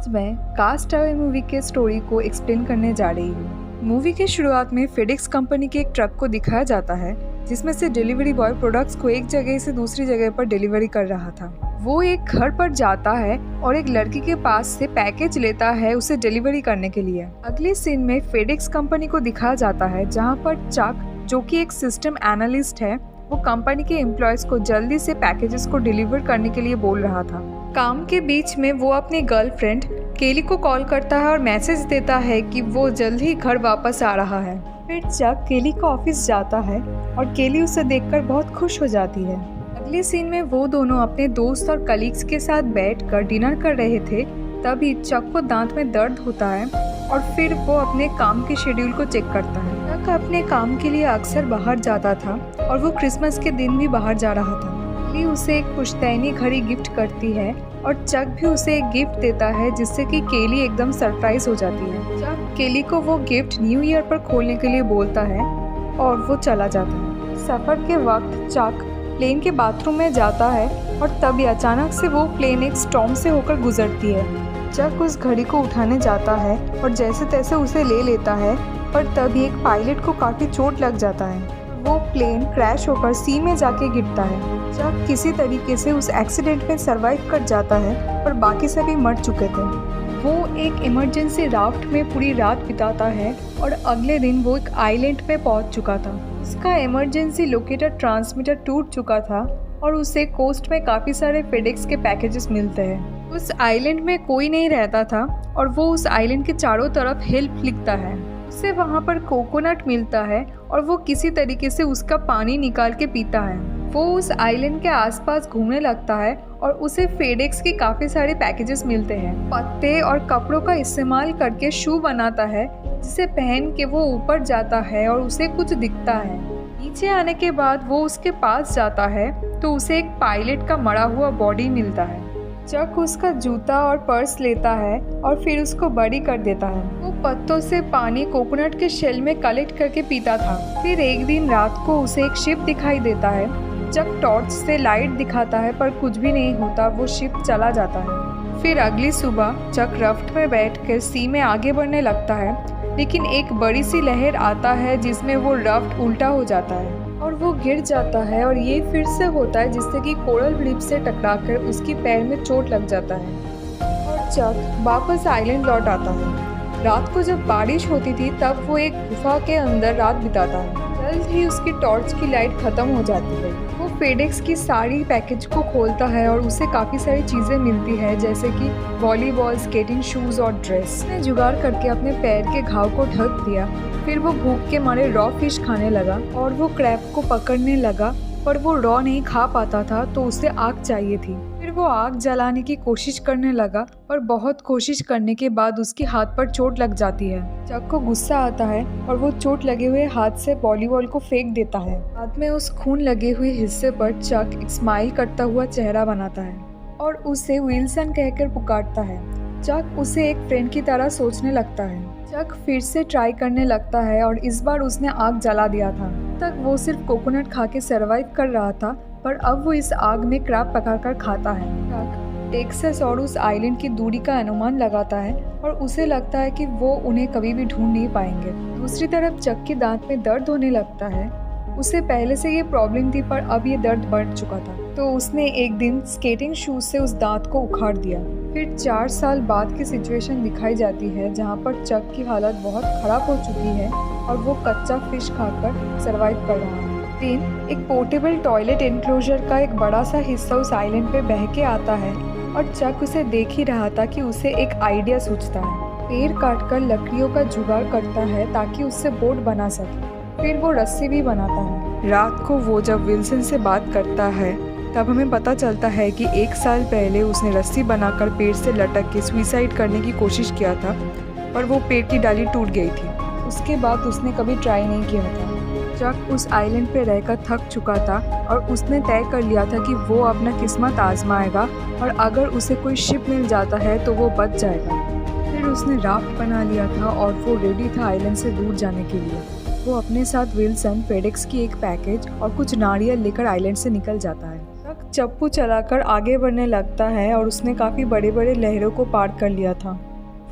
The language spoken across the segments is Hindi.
आज मैं कास्ट अवे मूवी के स्टोरी को एक्सप्लेन करने जा रही हूँ। मूवी के शुरुआत में फेडेक्स कंपनी के एक ट्रक को दिखाया जाता है जिसमें से डिलीवरी बॉय प्रोडक्ट्स को एक जगह से दूसरी जगह पर डिलीवरी कर रहा था। वो एक घर पर जाता है और एक लड़की के पास से पैकेज लेता है उसे डिलीवरी करने के लिए। अगले सीन में फेडेक्स कंपनी को दिखाया जाता है जहाँ पर चक, जो कि एक सिस्टम एनालिस्ट है, वो कंपनी के एम्प्लॉयज को जल्दी से पैकेजेस को डिलीवर करने के लिए बोल रहा था। काम के बीच में वो अपनी गर्लफ्रेंड केली को कॉल करता है और मैसेज देता है कि वो जल्द ही घर वापस आ रहा है। फिर चक केली का ऑफिस जाता है और केली उसे देखकर बहुत खुश हो जाती है। अगले सीन में वो दोनों अपने दोस्त और कलीग्स के साथ बैठकर डिनर कर रहे थे। तभी चक को दांत में दर्द होता है और फिर वो अपने काम के शेड्यूल को चेक करता है। चक अपने काम के लिए अक्सर बाहर जाता था और वो क्रिसमस के दिन भी बाहर जा रहा था। केली उसे एक पुश्तैनी घड़ी गिफ्ट करती है और चक भी उसे एक गिफ्ट देता है जिससे कि केली एकदम सरप्राइज हो जाती है। चक केली को वो गिफ्ट न्यू ईयर पर खोलने के लिए बोलता है और वो चला जाता है। सफ़र के वक्त चक प्लेन के बाथरूम में जाता है और तभी अचानक से वो प्लेन एक स्टॉर्म से होकर गुजरती है। चक उस घड़ी को उठाने जाता है और जैसे तैसे उसे ले लेता है, पर तभी एक पायलट को काफ़ी चोट लग जाता है। वो प्लेन क्रैश होकर सी में जाके गिरता है। चक किसी तरीके से उस एक्सीडेंट में सरवाइव कर जाता है पर बाकी सभी मर चुके थे। वो एक इमरजेंसी राफ्ट में पूरी रात बिताता है और अगले दिन वो एक आइलैंड पे पहुंच चुका था। उसका इमरजेंसी लोकेटर ट्रांसमीटर टूट चुका था और उसे कोस्ट में काफ़ी सारे फेडेक्स के पैकेजेस मिलते हैं। उस आइलैंड में कोई नहीं रहता था और वो उस आइलैंड के चारों तरफ हेल्प लिखता है। उसे वहाँ पर कोकोनट मिलता है और वो किसी तरीके से उसका पानी निकाल के पीता है। वो उस आइलैंड के आसपास घूमने लगता है और उसे फेडेक्स के काफ़ी सारे पैकेजेस मिलते हैं। पत्ते और कपड़ों का इस्तेमाल करके शू बनाता है जिसे पहन के वो ऊपर जाता है और उसे कुछ दिखता है। नीचे आने के बाद वो उसके पास जाता है तो उसे एक पायलट का मरा हुआ बॉडी मिलता है। चक उसका जूता और पर्स लेता है और फिर उसको बड़ी कर देता है। वो पत्तों से पानी कोकोनट के शेल में कलेक्ट करके पीता था। फिर एक दिन रात को उसे एक शिप दिखाई देता है। चक टॉर्च से लाइट दिखाता है पर कुछ भी नहीं होता, वो शिप चला जाता है। फिर अगली सुबह चक राफ्ट में बैठकर सी में आगे बढ़ने लगता है, लेकिन एक बड़ी सी लहर आता है जिसमें वो राफ्ट उल्टा हो जाता है और वो गिर जाता है और ये फिर से होता है जिससे कि कोरल रीफ से टकराकर उसकी पैर में चोट लग जाता है और चक वापस आइलैंड लौट आता है। रात को जब बारिश होती थी तब वो एक गुफा के अंदर रात बिताता है। जल्द ही उसकी टॉर्च की लाइट खत्म हो जाती है। वो फेडेक्स की सारी पैकेज को खोलता है और उसे काफ़ी सारी चीज़ें मिलती है जैसे कि वॉलीबॉल, स्केटिंग शूज़ और ड्रेस। उसने जुगाड़ करके अपने पैर के घाव को ढक दिया। फिर वो भूख के मारे रॉ फिश खाने लगा और वो क्रैब को पकड़ने लगा, पर वो रॉ नहीं खा पाता था तो उसे आग चाहिए थी। फिर वो आग जलाने की कोशिश करने लगा और बहुत कोशिश करने के बाद उसके हाथ पर चोट लग जाती है। चक को गुस्सा आता है और वो चोट लगे हुए हाथ से वॉलीबॉल को फेंक देता है। बाद में उस खून लगे हुए हिस्से पर चक एक स्माइल करता हुआ चेहरा बनाता है और उसे विल्सन कहकर पुकारता है। चक उसे एक फ्रेंड की तरह सोचने लगता है। चक फिर से ट्राई करने लगता है और इस बार उसने आग जला दिया था। तक वो सिर्फ कोकोनट खा के सर्वाइव कर रहा था, पर अब वो इस आग में क्रैब पकाकर खाता है। चक टेक्सास और उस आइलैंड की दूरी का अनुमान लगाता है और उसे लगता है कि वो उन्हें कभी भी ढूंढ नहीं पाएंगे। दूसरी तरफ चक के दांत में दर्द होने लगता है। उसे पहले से ये प्रॉब्लम थी पर अब ये दर्द बढ़ चुका था, तो उसने एक दिन स्केटिंग शूज से उस दांत को उखाड़ दिया। फिर 4 साल बाद की सिचुएशन दिखाई जाती है जहाँ पर चक की हालत बहुत ख़राब हो चुकी है और वो कच्चा फिश खाकर सरवाइव कर रहा है। एक पोर्टेबल टॉयलेट एनक्लोजर का एक बड़ा सा हिस्सा उस आइलैंड पे बह के आता है और चक उसे देख ही रहा था कि उसे एक आइडिया सूझता है। पेड़ काटकर लकड़ियों का जुगाड़ करता है ताकि उससे बोट बना सके। फिर वो रस्सी भी बनाता है। रात को वो जब विल्सन से बात करता है तब हमें पता चलता है कि 1 साल पहले उसने रस्सी बनाकर पेड़ से लटक के सुसाइड करने की कोशिश किया था, पर वो पेड़ की डाली टूट गई थी। उसके बाद उसने कभी ट्राई नहीं किया था। चक उस आइलैंड पे रहकर थक चुका था और उसने तय कर लिया था कि वो अपना किस्मत आजमाएगा और अगर उसे कोई शिप मिल जाता है तो वो बच जाएगा। फिर उसने राफ्ट बना लिया था और वो रेडी था आइलैंड से दूर जाने के लिए। वो अपने साथ विल्सन, फेडेक्स की एक पैकेज और कुछ नारियल लेकर आइलैंड से निकल जाता है। चप्पू चलाकर आगे बढ़ने लगता है और उसने काफ़ी बड़े बड़े लहरों को पार कर लिया था।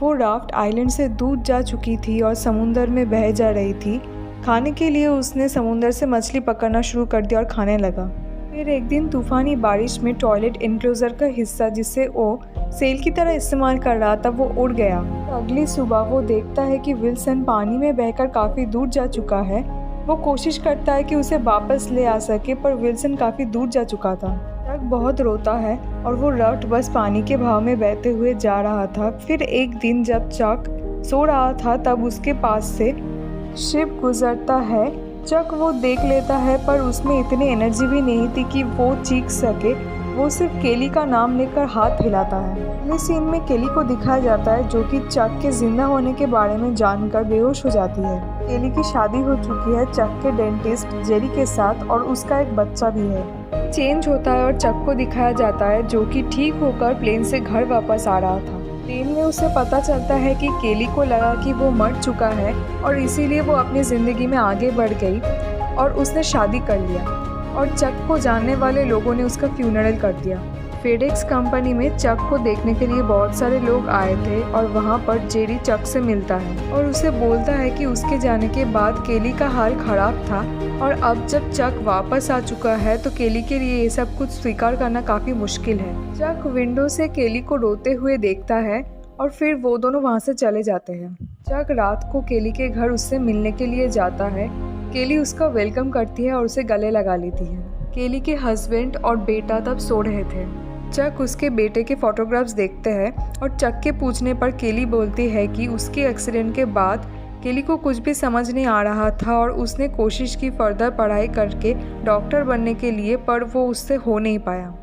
वो राफ्ट आइलैंड से दूर जा चुकी थी और समुंदर में बह जा रही थी। खाने के लिए उसने समुंदर से मछली पकड़ना शुरू कर दिया और खाने लगा। फिर एक दिन तूफ़ानी बारिश में टॉयलेट इनक्लोजर का हिस्सा जिसे वो सेल की तरह इस्तेमाल कर रहा था वो उड़ गया। तो अगली सुबह वो देखता है कि विल्सन पानी में बहकर काफ़ी दूर जा चुका है। वो कोशिश करता है कि उसे वापस ले आ सके, पर विल्सन काफ़ी दूर जा चुका था। चक बहुत रोता है और वो राफ्ट बस पानी के बहाव में बहते हुए जा रहा था। फिर एक दिन जब चक सो रहा था तब उसके पास से शिप गुजरता है। चक वो देख लेता है, पर उसमें इतनी एनर्जी भी नहीं थी कि वो चीख सके। वो सिर्फ केली का नाम लेकर हाथ हिलाता है। अगले सीन में केली को दिखाया जाता है जो कि चक के जिंदा होने के बारे में जानकर बेहोश हो जाती है। केली की शादी हो चुकी है चक के डेंटिस्ट जेरी के साथ और उसका एक बच्चा भी है। चेंज होता है और चक को दिखाया जाता है जो कि ठीक होकर प्लेन से घर वापस आ रहा था। प्लेन में उसे पता चलता है कि केली को लगा कि वो मर चुका है और इसीलिए वो अपनी ज़िंदगी में आगे बढ़ गई और उसने शादी कर लिया और चक को जानने वाले लोगों ने उसका फ्यूनरल कर दिया। फेडेक्स कंपनी में चक को देखने के लिए बहुत सारे लोग आए थे और वहाँ पर जेरी चक से मिलता है और उसे बोलता है कि उसके जाने के बाद केली का हाल खराब था और अब जब चक वापस आ चुका है तो केली के लिए ये सब कुछ स्वीकार करना काफ़ी मुश्किल है। चक विंडो से केली को रोते हुए देखता है और फिर वो दोनों वहाँ से चले जाते हैं। चक रात को केली के घर उससे मिलने के लिए जाता है। केली उसका वेलकम करती है और उसे गले लगा लेती है। केली के हस्बैंड और बेटा तब सो रहे थे। चक उसके बेटे के फोटोग्राफ्स देखते हैं और चक के पूछने पर केली बोलती है कि उसके एक्सीडेंट के बाद केली को कुछ भी समझ नहीं आ रहा था और उसने कोशिश की फर्दर पढ़ाई करके डॉक्टर बनने के लिए, पर वो उससे हो नहीं पाया।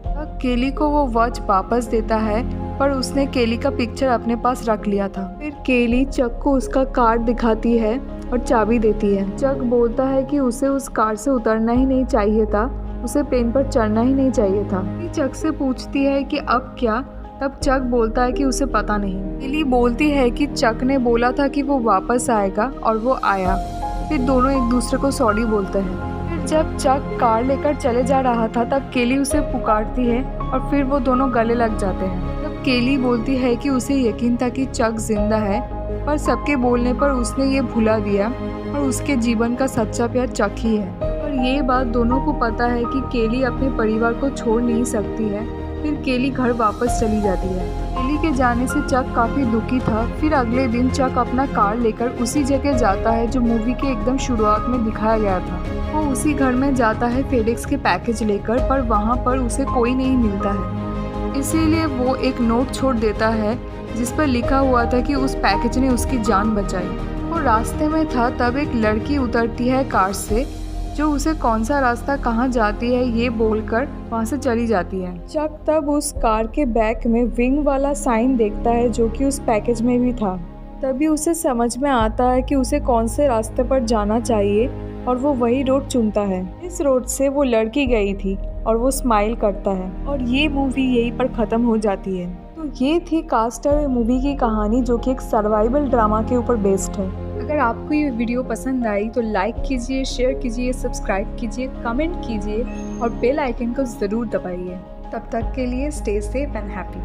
केली को वो वॉच वापस देता है, पर उसने केली का पिक्चर अपने पास रख लिया था। फिर केली चक को उसका कार्ड दिखाती है और चाबी देती है। चक बोलता है कि उसे उस कार से उतरना ही नहीं चाहिए था, उसे प्लेन पर चढ़ना ही नहीं चाहिए था। चक से पूछती है कि अब क्या, तब चक बोलता है कि उसे पता नहीं। केली बोलती है कि चक ने बोला था कि वो वापस आएगा और वो आया। फिर दोनों एक दूसरे को सॉरी बोलते हैं। फिर जब चक कार लेकर चले जा रहा था तब केली उसे पुकारती है और फिर वो दोनों गले लग जाते हैं। तब केली बोलती है कि उसे यकीन था कि चक जिंदा है, पर सबके बोलने पर उसने ये भुला दिया और उसके जीवन का सच्चा प्यार चक ही है। और ये बात दोनों को पता है कि केली अपने परिवार को छोड़ नहीं सकती है। फिर केली घर वापस चली जाती है। केली के जाने से चक काफ़ी दुखी था। फिर अगले दिन चक अपना कार लेकर उसी जगह जाता है जो मूवी के एकदम शुरुआत में दिखाया गया था। वो उसी घर में जाता है फेडेक्स के पैकेज लेकर, पर वहाँ पर उसे कोई नहीं मिलता है। इसीलिए वो एक नोट छोड़ देता है जिस पर लिखा हुआ था कि उस पैकेज ने उसकी जान बचाई। वो रास्ते में था तब एक लड़की उतरती है कार से जो उसे कौन सा रास्ता कहाँ जाती है ये बोलकर वहाँ से चली जाती है। चक तब उस कार के बैक में विंग वाला साइन देखता है जो कि उस पैकेज में भी था। तभी उसे समझ में आता है कि उसे कौन से रास्ते पर जाना चाहिए और वो वही रोड चुनता है। इस रोड से वो लड़की गई थी और वो स्माइल करता है और ये मूवी यहीं पर ख़त्म हो जाती है। तो ये थी कास्टअवे मूवी की कहानी जो कि एक सर्वाइवल ड्रामा के ऊपर बेस्ड है। अगर आपको ये वीडियो पसंद आई तो लाइक कीजिए, शेयर कीजिए, सब्सक्राइब कीजिए, कमेंट कीजिए और बेल आइकन को ज़रूर दबाइए। तब तक के लिए स्टे सेफ एंड हैप्पी।